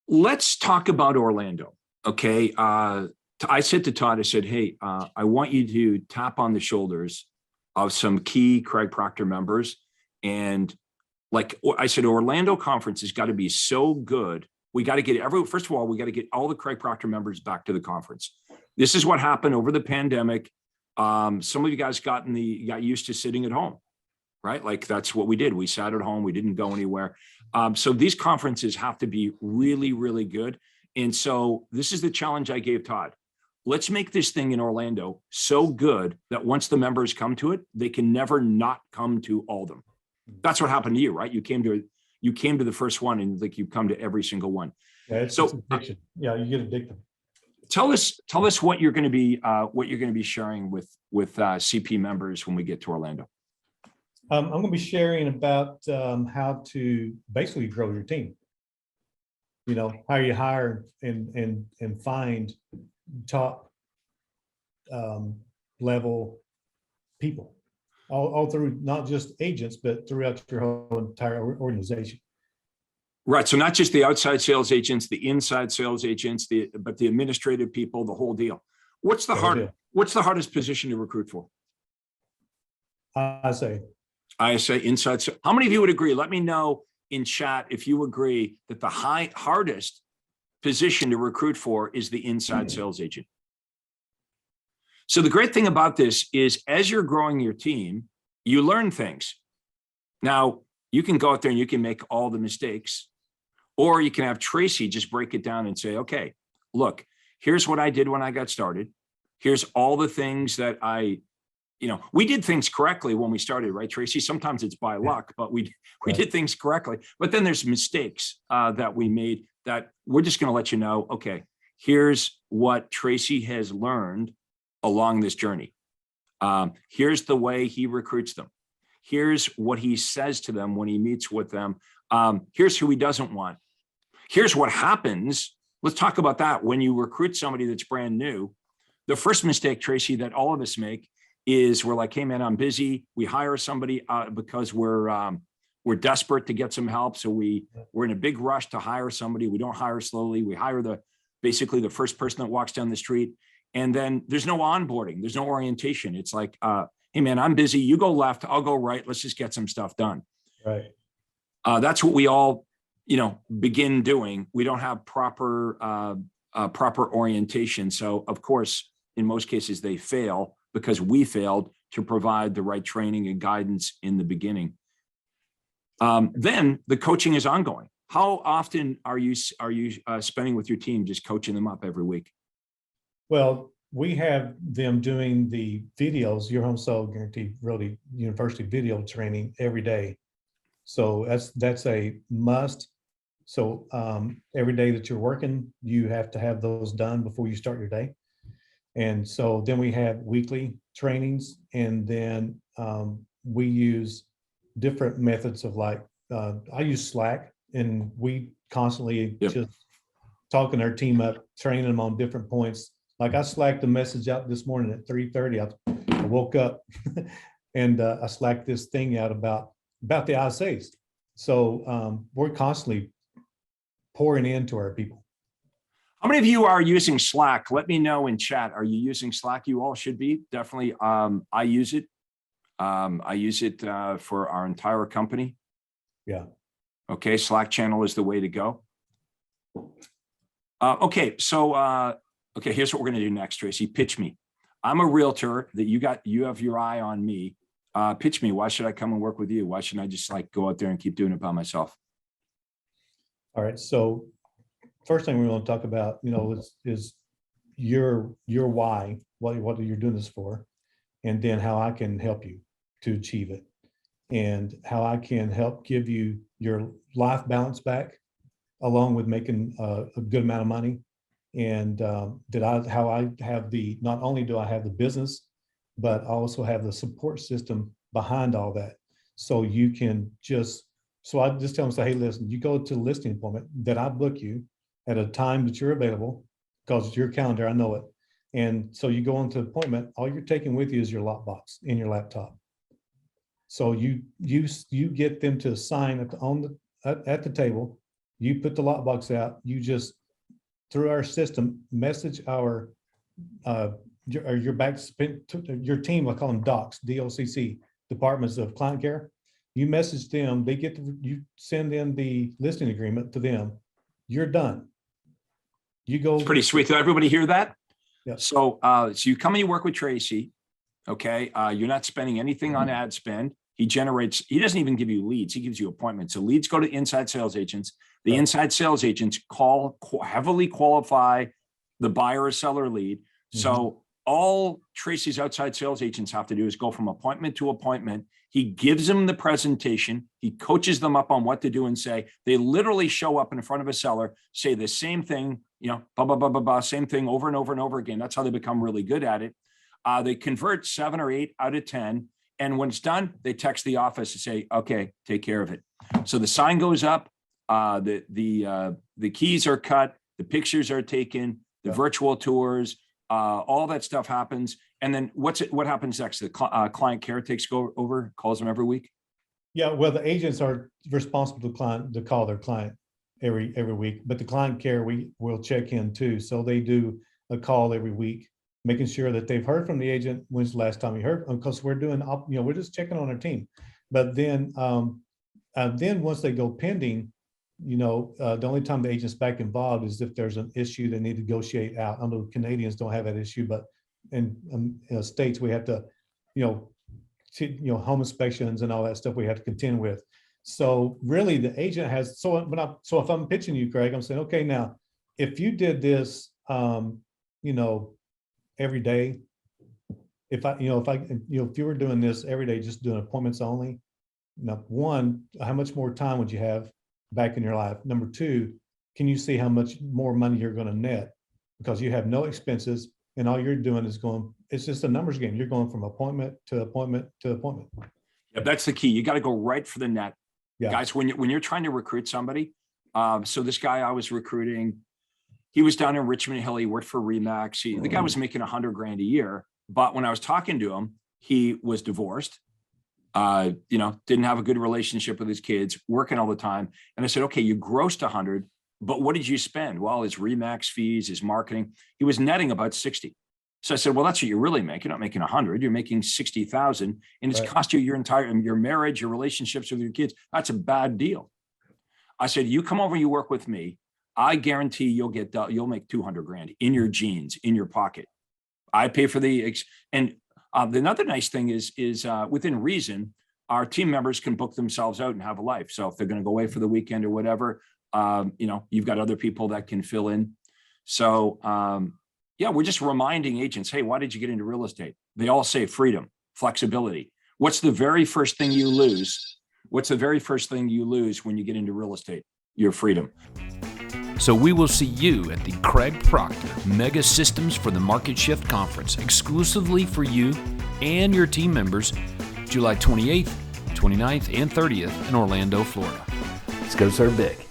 Let's talk about Orlando. Okay. I said to Todd, I said, hey, I want you to tap on the shoulders of some key Craig Proctor members. And like I said, Orlando conference has got to be so good. We got to get first of all, we got to get all the Craig Proctor members back to the conference. This is what happened over the pandemic. Some of you guys got used to sitting at home, right? Like that's what we did. We sat at home. We didn't go anywhere. So these conferences have to be really, really good. And so this is the challenge I gave Todd. Let's make this thing in Orlando so good that once the members come to it, they can never not come to all of them. That's what happened to you, right? You came to the first one and like you come to every single one. Yeah, it's addiction. Yeah, you get addicted. Tell us what you're going to be sharing with CP members when we get to Orlando. I'm going to be sharing about how to basically grow your team. You know, how you hire and find top level people, all through not just agents, but throughout your whole entire organization. Right. So not just the outside sales agents, the inside sales agents, but the administrative people, the whole deal. What's the hardest position to recruit for? ISA inside. How many of you would agree? Let me know in chat if you agree that the hardest position to recruit for is the inside sales agent. So the great thing about this is as you're growing your team, you learn things. Now, you can go out there and you can make all the mistakes, or you can have Tracy just break it down and say, okay, look, here's what I did when I got started. Here's all the things that we did things correctly when we started, right, Tracy? Sometimes it's by luck, but we did things correctly. But then there's mistakes that we made that we're just going to let you know, okay, here's what Tracy has learned along this journey. Here's the way he recruits them. Here's what he says to them when he meets with them. Here's who he doesn't want. Here's what happens. Let's talk about that. When you recruit somebody that's brand new, the first mistake, Tracy, that all of us make is we're like, hey man, I'm busy. We hire somebody because we're desperate to get some help. So we're in a big rush to hire somebody. We don't hire slowly. We hire basically the first person that walks down the street. And then there's no onboarding. There's no orientation. It's like, hey man, I'm busy. You go left, I'll go right. Let's just get some stuff done. Right. That's what we all, begin doing. We don't have proper orientation. So of course, in most cases they fail because we failed to provide the right training and guidance in the beginning. Then the coaching is ongoing. How often are you spending with your team just coaching them up every week? Well, we have them doing the videos, Your Home Sold Guaranteed Realty University video training every day. So that's a must. So every day that you're working, you have to have those done before you start your day. And so then we have weekly trainings, and then we use different methods of I use Slack, and we constantly just talking our team up, training them on different points. Like I slacked a message out this morning at 3:30. I woke up and I slacked this thing out about the ISAs. So we're constantly pouring into our people. How many of you are using Slack? Let me know in chat. Are you using Slack? You all should be. Definitely. I use it. I use it for our entire company. Yeah. Okay. Slack channel is the way to go. Okay. So, okay, here's what we're going to do next, Tracy. Pitch me. I'm a realtor that you have your eye on me. Pitch me. Why should I come and work with you? Why shouldn't I just go out there and keep doing it by myself? All right. So first thing we want to talk about, is your why, what you're doing this for, and then how I can help you to achieve it, and how I can help give you your life balance back, along with making a good amount of money. And how I have not only do I have the business, but I also have the support system behind all that. So you can so I just tell them, say, hey, listen, you go to the listing appointment that I book you at a time that you're available, because it's your calendar, I know it. And so you go into the appointment, all you're taking with you is your lockbox in your laptop. So you get them to sign at the table You put the lockbox out, you just, through our system, message our, your back, your team, I call them docs, DOCC, Departments of Client Care. You message them, they get, you send in the listing agreement to them, you're done. You go. It's pretty sweet. Did everybody hear that? Yeah. So you come and you work with Tracy. Okay. You're not spending anything on ad spend. He doesn't even give you leads. He gives you appointments. So leads go to inside sales agents. The Right. inside sales agents heavily qualify the buyer or seller lead. So all Tracy's outside sales agents have to do is go from appointment to appointment. He gives them the presentation. He coaches them up on what to do and say. They literally show up in front of a seller, say the same thing, blah, blah, blah, blah, blah, same thing over and over and over again. That's how they become really good at it. They convert 7 or 8 out of 10. And when it's done, they text the office to say, okay, take care of it. So the sign goes up, the keys are cut, the pictures are taken, the virtual tours, all that stuff happens. And then what happens next? The client care takes over, calls them every week. Yeah, well, the agents are responsible to call their client every week, but the client care, we will check in too. So they do a call every week, making sure that they've heard from the agent. When's the last time you heard? Because we're doing, we're just checking on our team. But then once they go pending, the only time the agent's back involved is if there's an issue they need to negotiate out. I know Canadians don't have that issue, but in states we have to, home inspections and all that stuff we have to contend with. So really the agent has, so if I'm pitching you, Craig, I'm saying, okay, now, if you did this, every day, if you were doing this every day, just doing appointments only, now, one, how much more time would you have back in your life? Number two, can you see how much more money you're going to net? Because you have no expenses and all you're doing is it's just a numbers game. You're going from appointment to appointment to appointment. Yeah, that's the key. You got to go right for the net. Yeah. Guys, when you're trying to recruit somebody, so this guy I was recruiting, he was down in Richmond Hill. He worked for Remax. The guy was making $100,000 a year. But when I was talking to him, he was divorced, didn't have a good relationship with his kids, working all the time. And I said, okay, you grossed 100, but what did you spend? Well, his Remax fees, his marketing, he was netting about 60. So I said, well, that's what you really make. You're not making 100, you're making 60,000, and it's cost you your marriage, your relationships with your kids. That's a bad deal. I said, you come over, you work with me. I guarantee you'll make $200,000 in your jeans, in your pocket. I pay for and another nice thing is within reason, our team members can book themselves out and have a life. So if they're going to go away for the weekend or whatever, you've got other people that can fill in. So we're just reminding agents, hey, why did you get into real estate? They all say freedom, flexibility. What's the very first thing you lose? What's the very first thing you lose when you get into real estate? Your freedom. So we will see you at the Craig Proctor Mega Systems for the Market Shift Conference, exclusively for you and your team members, July 28th, 29th, and 30th in Orlando, Florida. Let's go serve big.